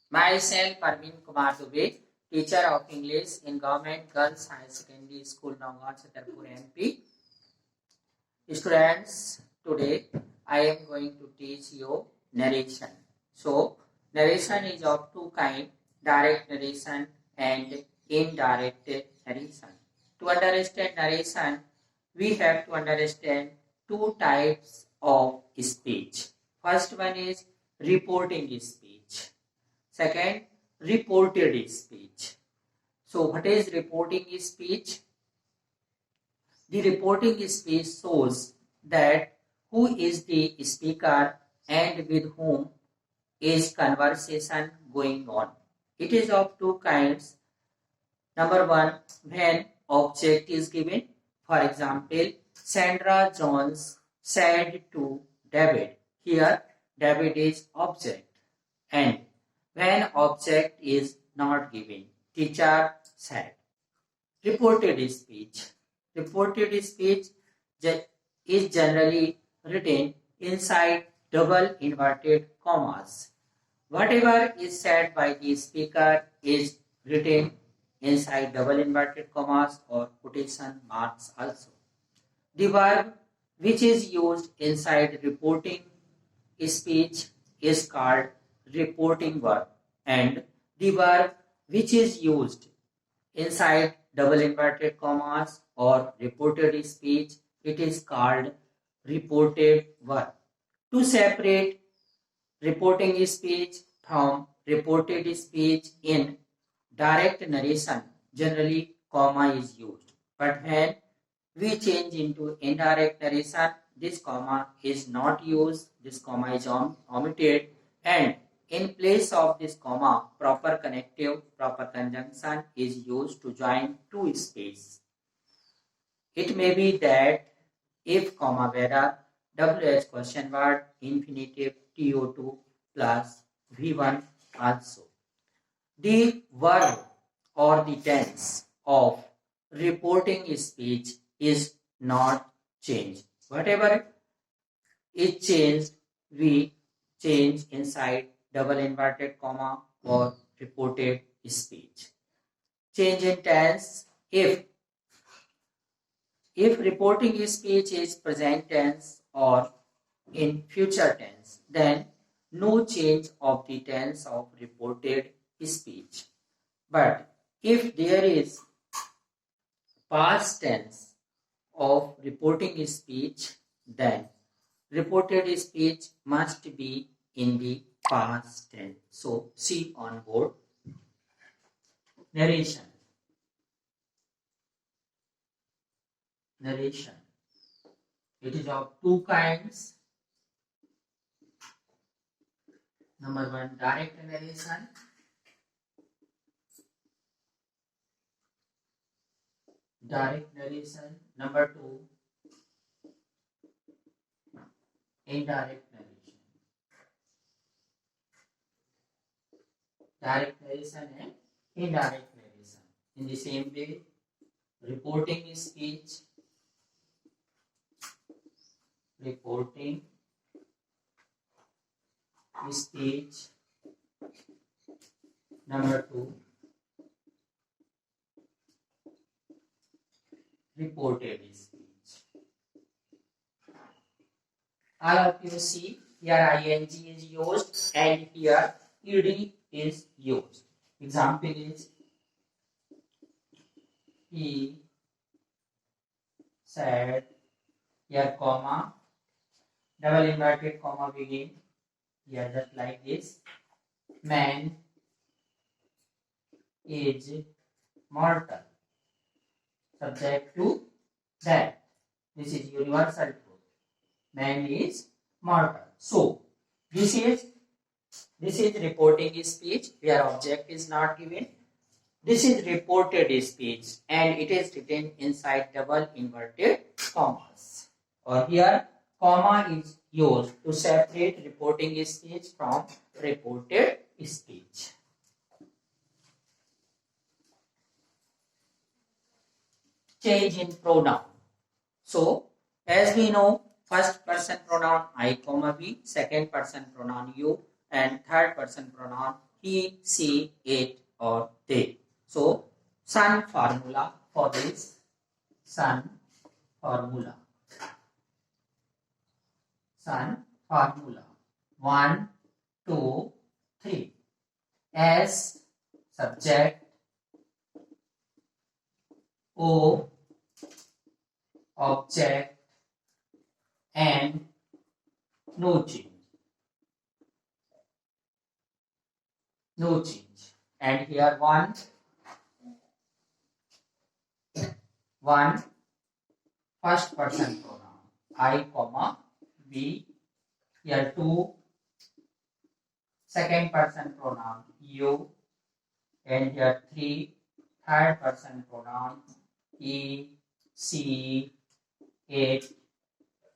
Myself, Parveen Kumar Dubey, teacher of English in Government Girls High Secondary School, Nongwa, Chhatarpur, MP. Students, today I am going to teach you narration. So, narration is of two kinds, direct narration and indirect narration. To understand narration, we have to understand two types of speech. First one is reporting speech. Second, reported speech. So, what is reporting speech? The reporting speech shows that who is the speaker and with whom is conversation going on. It is of two kinds. Number one, when object is given. For example, Sandra Jones said to David. Here, David is object. And when object is not given, teacher said. Reported speech. Reported speech is generally written inside double inverted commas. Whatever is said by the speaker is written inside double inverted commas or quotation marks also. The verb which is used inside reporting speech is called reporting verb, and the verb which is used inside double inverted commas or reported speech, it is called reported verb. To separate reporting speech from reported speech in direct narration, generally comma is used. But when we change into indirect narration, this comma is not used, this comma is omitted, and in place of this comma, proper connective, proper conjunction is used to join two spaces. It may be that if, comma, whether, WH question word, infinitive, TO2 plus V1 also. The verb or the tense of reporting speech is not changed. Whatever is changed, we change inside double inverted comma or reported speech. Change in tense. If reporting speech is present tense or in future tense, then no change of the tense of reported speech. But if there is past tense of reporting speech, then reported speech must be in the past tense. So, see on board. Narration. Narration. It is of two kinds. Number one, direct narration. Direct narration. Number two, indirect narration. Direct narration and indirect narration. In the same way, reporting speech, reporting speech. Number two, reported speech. All of you see here ing is used and here ed is used. Example is he said, here comma, double inverted comma begin, here just like this, man is mortal, subject to that. This is universal truth. Man is mortal. So this is reporting speech where object is not given. This is reported speech and it is written inside double inverted commas. Or here comma is used to separate reporting speech from reported speech. Change in pronoun. So, as we know, first person pronoun I, we, second person pronoun you, and third person pronoun he, she, it, or they. So, Sun formula for this. Sun formula. Sun formula. 1, 2, 3. S subject, O object, and no change. No change. And here one first person pronoun I comma we. Here two second person pronoun you, and here three third person pronoun he, she, it,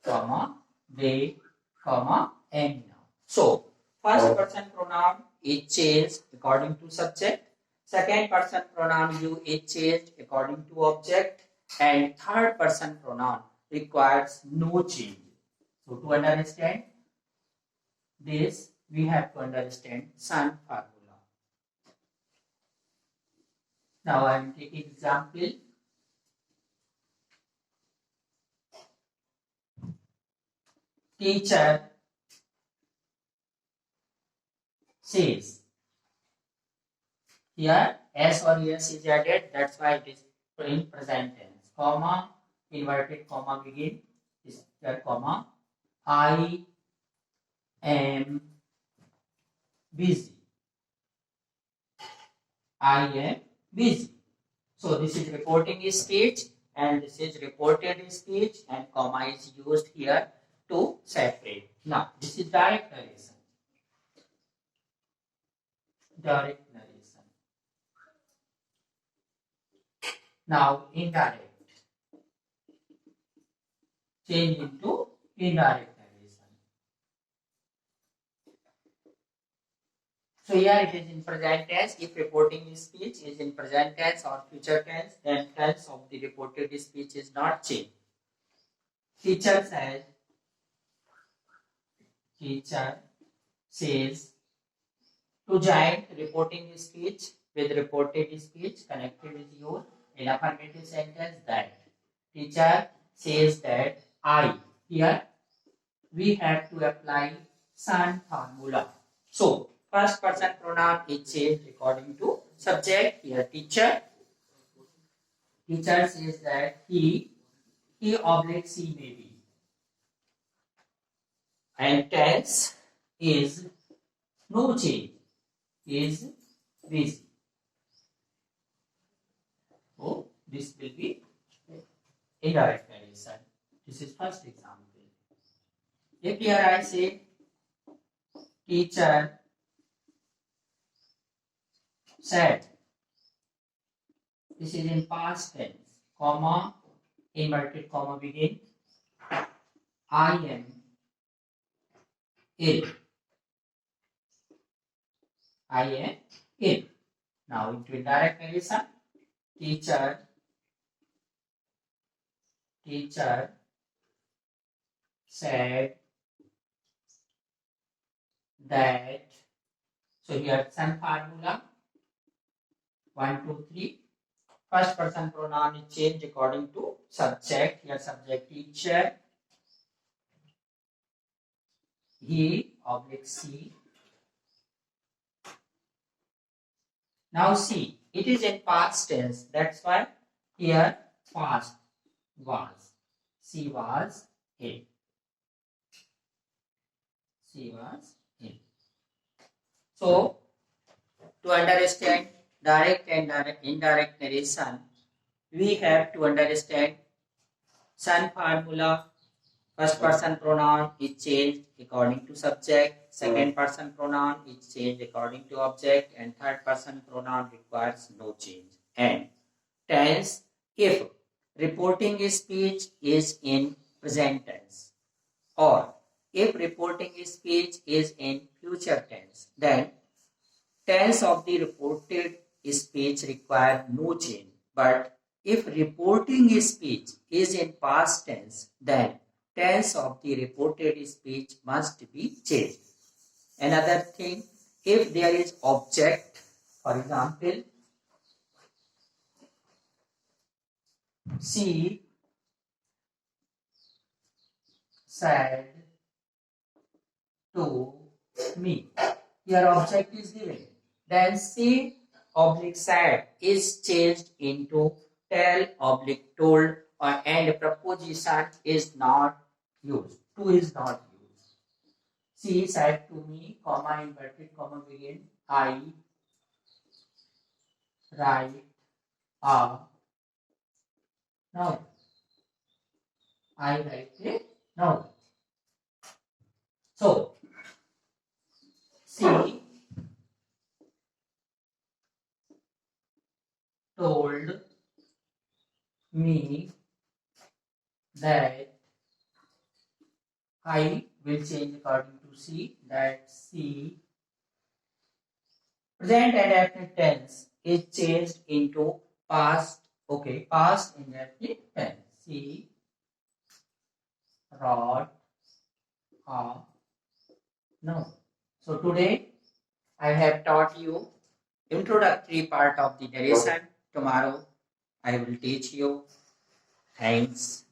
comma they, comma and now. So first person pronoun is changed according to subject. Second person pronoun you is changed according to object, and third person pronoun requires no change. So to understand this, we have to understand Sun formula. Now I am taking example. Teacher says. Here S or S is added, that's why it is in present tense. Comma, inverted comma begin, is here comma. I am busy. I am busy. So this is reporting speech and this is reported speech, and comma is used here to separate. Now this is direct narration. Direct narration. Now indirect. Change into indirect narration. So here it is in present tense. If reporting speech is in present tense or future tense, then tense of the reported speech is not changed. Teacher says. Teacher says. To join reporting speech with reported speech, connected is used in affirmative sentence that. Teacher says that I. Here we have to apply Sun formula. So first person pronoun is changed according to subject. Here teacher. Teacher says that he oblique she may be. And tense is no change. Is busy. So this will be indirect narration. This is first example. If here I say teacher said, this is in past tense, comma, inverted comma begin. I am ill. I am ill. Now into indirect narration. Teacher said that. So here Sun formula. 1, 2, 3. First person pronoun is changed according to subject. Here subject teacher. He oblique she. Now see, it is in past tense. That's why here past was. She was ill. She was ill. So to understand direct and indirect narration, we have to understand Sun formula. First person pronoun is changed according to subject. Second person pronoun is changed according to object, and third person pronoun requires no change. And tense, if reporting speech is in present tense, or if reporting speech is in future tense, then tense of the reported speech require no change. But if reporting speech is in past tense, then tense of the reported speech must be changed. Another thing, if there is object, for example, she said to me. Here object is given. Then she oblique said is changed into tell oblique told, and preposition is not used. To is not used. She said to me, comma inverted comma begin. I write a noun. I write a noun. So she told me that I will change according to C, that C present and definite tense is changed into past. Okay, past indefinite tense. She wrote a noun. So today I have taught you introductory part of the narration. Tomorrow I will teach you. Thanks.